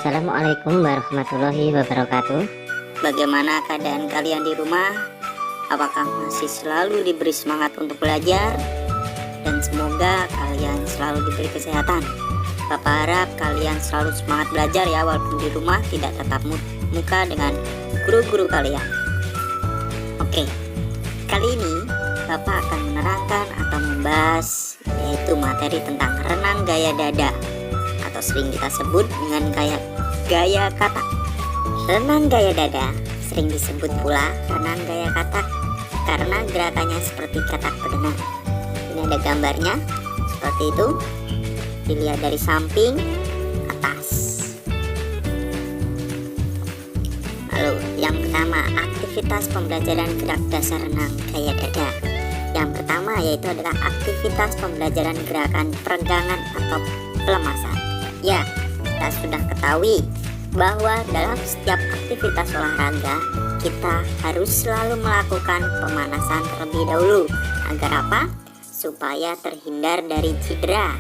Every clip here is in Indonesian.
Assalamualaikum warahmatullahi wabarakatuh. Bagaimana keadaan kalian di rumah? Apakah masih selalu diberi semangat untuk belajar? Dan semoga kalian selalu diberi kesehatan. Bapak harap kalian selalu semangat belajar ya, walaupun di rumah tidak tatap muka dengan guru-guru kalian. Oke, kali ini Bapak akan menerangkan atau membahas yaitu materi tentang renang gaya dada, atau sering kita sebut dengan gaya katak. Renang gaya dada sering disebut pula renang gaya katak karena gerakannya seperti katak berenang. Ini ada gambarnya seperti itu, dilihat dari samping atas. Lalu yang pertama, aktivitas pembelajaran gerak dasar renang gaya dada. Yang pertama yaitu adalah aktivitas pembelajaran gerakan peregangan atau pelemasan. Ya, kita sudah ketahui bahwa dalam setiap aktivitas olahraga kita harus selalu melakukan pemanasan terlebih dahulu. Agar apa? Supaya terhindar dari cedera.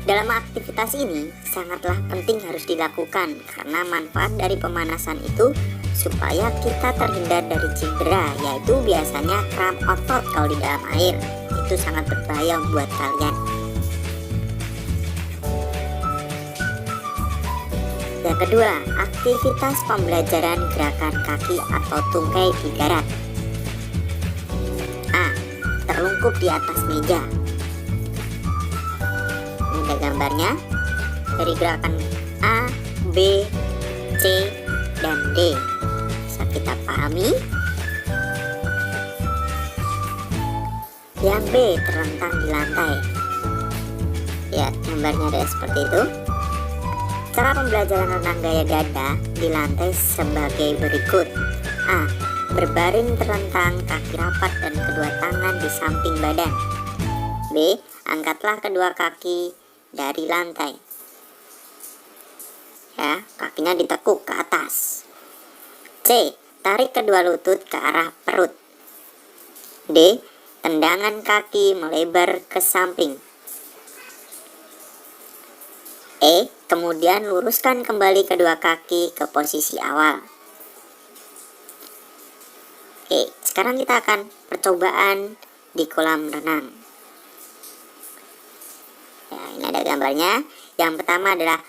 Dalam aktivitas ini sangatlah penting harus dilakukan karena manfaat dari pemanasan itu supaya kita terhindar dari cedera, yaitu biasanya kram otot kalau di dalam air. Itu sangat berbahaya buat kalian. Yang kedua, aktivitas pembelajaran gerakan kaki atau tungkai di darat. A. Terlungkup di atas meja. Ini ada gambarnya dari gerakan A, B, C, dan D. Bisa kita pahami. Yang B, terlentang di lantai. Ya, gambarnya ada seperti itu. Cara pembelajaran renang gaya dada di lantai sebagai berikut. A. Berbaring terlentang, kaki rapat dan kedua tangan di samping badan. B. Angkatlah kedua kaki dari lantai. Ya, kakinya ditekuk ke atas. C. Tarik kedua lutut ke arah perut. D. Tendangan kaki melebar ke samping. E. Kemudian luruskan kembali kedua kaki ke posisi awal. Oke, sekarang kita akan percobaan di kolam renang. Ya, ini ada gambarnya. Yang pertama adalah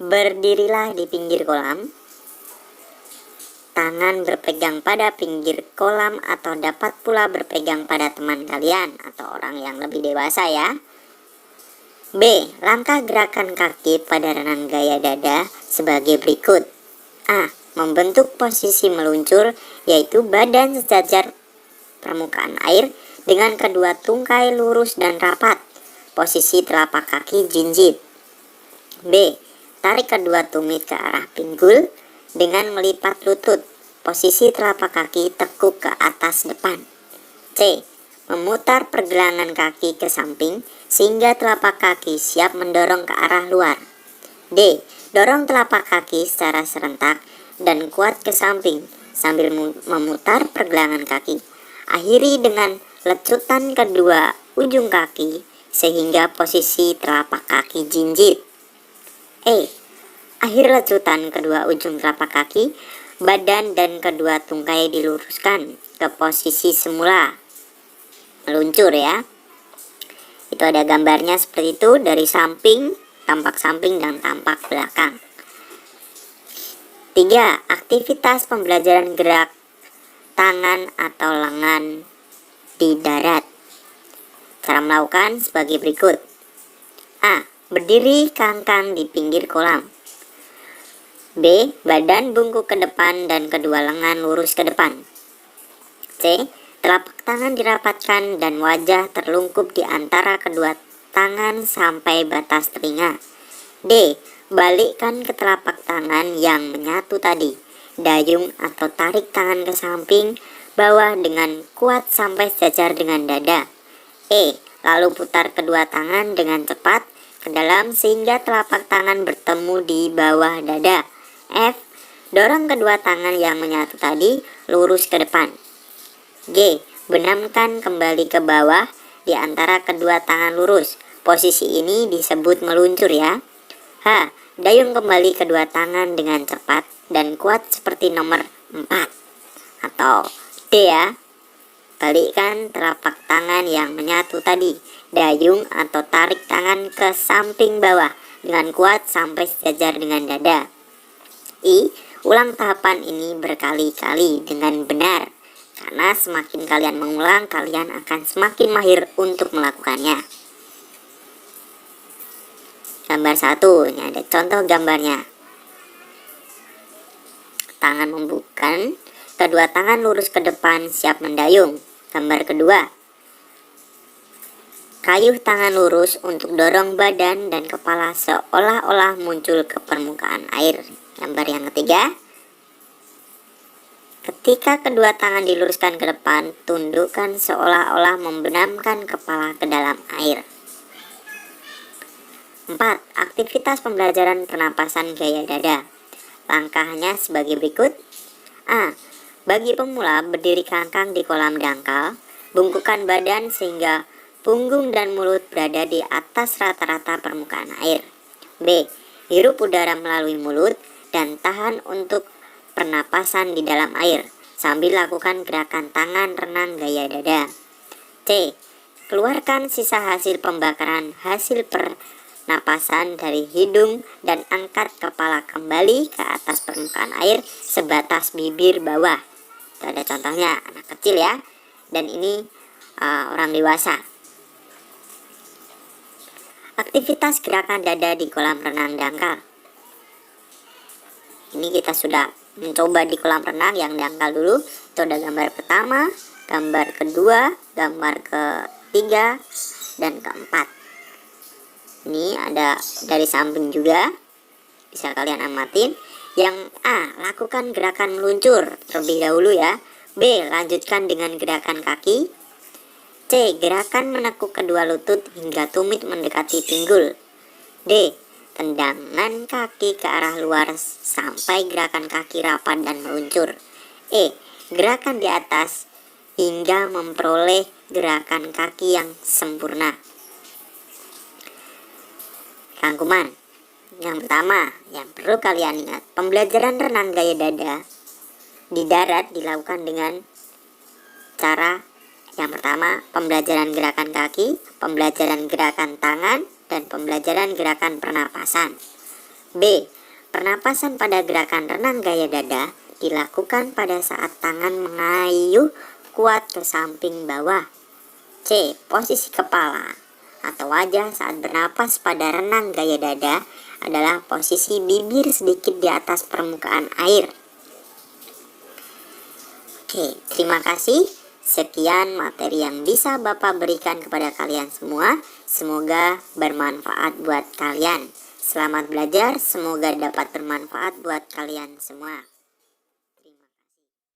berdirilah di pinggir kolam. Tangan berpegang pada pinggir kolam atau dapat pula berpegang pada teman kalian atau orang yang lebih dewasa ya. B. Langkah gerakan kaki pada renang gaya dada sebagai berikut. A. Membentuk posisi meluncur, yaitu badan sejajar permukaan air dengan kedua tungkai lurus dan rapat. Posisi telapak kaki jinjit. B. Tarik kedua tumit ke arah pinggul dengan melipat lutut. Posisi telapak kaki tekuk ke atas depan. C. Memutar pergelangan kaki ke samping sehingga telapak kaki siap mendorong ke arah luar. D. Dorong telapak kaki secara serentak dan kuat ke samping sambil memutar pergelangan kaki. Akhiri dengan lecutan kedua ujung kaki sehingga posisi telapak kaki jinjit. E. Akhir lecutan kedua ujung telapak kaki, badan dan kedua tungkai diluruskan ke posisi semula. Meluncur ya. Itu ada gambarnya seperti itu dari samping, tampak samping dan tampak belakang. 3. Aktivitas pembelajaran gerak tangan atau lengan di darat. Cara melakukan sebagai berikut. A. Berdiri kangkang di pinggir kolam. B. Badan bungkuk ke depan dan kedua lengan lurus ke depan. C. Telapak tangan dirapatkan dan wajah terlungkup di antara kedua tangan sampai batas telinga. D. Balikkan ke telapak tangan yang menyatu tadi. Dayung atau tarik tangan ke samping bawah dengan kuat sampai sejajar dengan dada. E. Lalu putar kedua tangan dengan cepat ke dalam sehingga telapak tangan bertemu di bawah dada. F. Dorong kedua tangan yang menyatu tadi lurus ke depan. G. Benamkan kembali ke bawah di antara kedua tangan lurus. Posisi ini disebut meluncur ya. H. Dayung kembali kedua tangan dengan cepat dan kuat seperti nomor 4 atau D ya. Balikkan telapak tangan yang menyatu tadi. Dayung atau tarik tangan ke samping bawah dengan kuat sampai sejajar dengan dada. I. Ulang tahapan ini berkali-kali dengan benar. Karena semakin kalian mengulang, kalian akan semakin mahir untuk melakukannya. Gambar 1, ini ada contoh gambarnya. Tangan membukan, kedua tangan lurus ke depan siap mendayung. Gambar kedua, kayuh tangan lurus untuk dorong badan dan kepala seolah-olah muncul ke permukaan air. Gambar yang ketiga, ketika kedua tangan diluruskan ke depan, tundukkan seolah-olah membenamkan kepala ke dalam air. 4. Aktivitas pembelajaran pernapasan gaya dada. Langkahnya sebagai berikut. A. Bagi pemula, berdiri kangkang di kolam dangkal, bungkukkan badan sehingga punggung dan mulut berada di atas rata-rata permukaan air. B. Hirup udara melalui mulut dan tahan untuk pernapasan di dalam air sambil lakukan gerakan tangan renang gaya dada. C. Keluarkan sisa hasil pembakaran hasil pernapasan dari hidung dan angkat kepala kembali ke atas permukaan air sebatas bibir bawah. Itu ada contohnya anak kecil ya, dan ini orang dewasa. Aktivitas gerakan dada di kolam renang dangkal. Ini kita sudah mencoba di kolam renang yang dangkal dulu. Itu ada gambar pertama, gambar kedua, gambar ketiga, dan keempat. Ini ada dari samping juga, bisa kalian amatin. Yang A, lakukan gerakan meluncur terlebih dahulu ya. B, lanjutkan dengan gerakan kaki. C, gerakan menekuk kedua lutut hingga tumit mendekati pinggul. D, tendangan kaki ke arah luar sampai gerakan kaki rapat dan meluncur. E, gerakan di atas hingga memperoleh gerakan kaki yang sempurna. Rangkuman. Yang pertama, yang perlu kalian ingat, pembelajaran renang gaya dada di darat dilakukan dengan cara yang pertama, pembelajaran gerakan kaki, pembelajaran gerakan tangan, dan pembelajaran gerakan pernapasan. B. Pernapasan pada gerakan renang gaya dada dilakukan pada saat tangan mengayuh kuat ke samping bawah. C. Posisi kepala atau wajah saat bernapas pada renang gaya dada adalah posisi bibir sedikit di atas permukaan air. Oke, terima kasih. Sekian materi yang bisa Bapak berikan kepada kalian semua. Semoga bermanfaat buat kalian. Selamat belajar, semoga dapat bermanfaat buat kalian semua.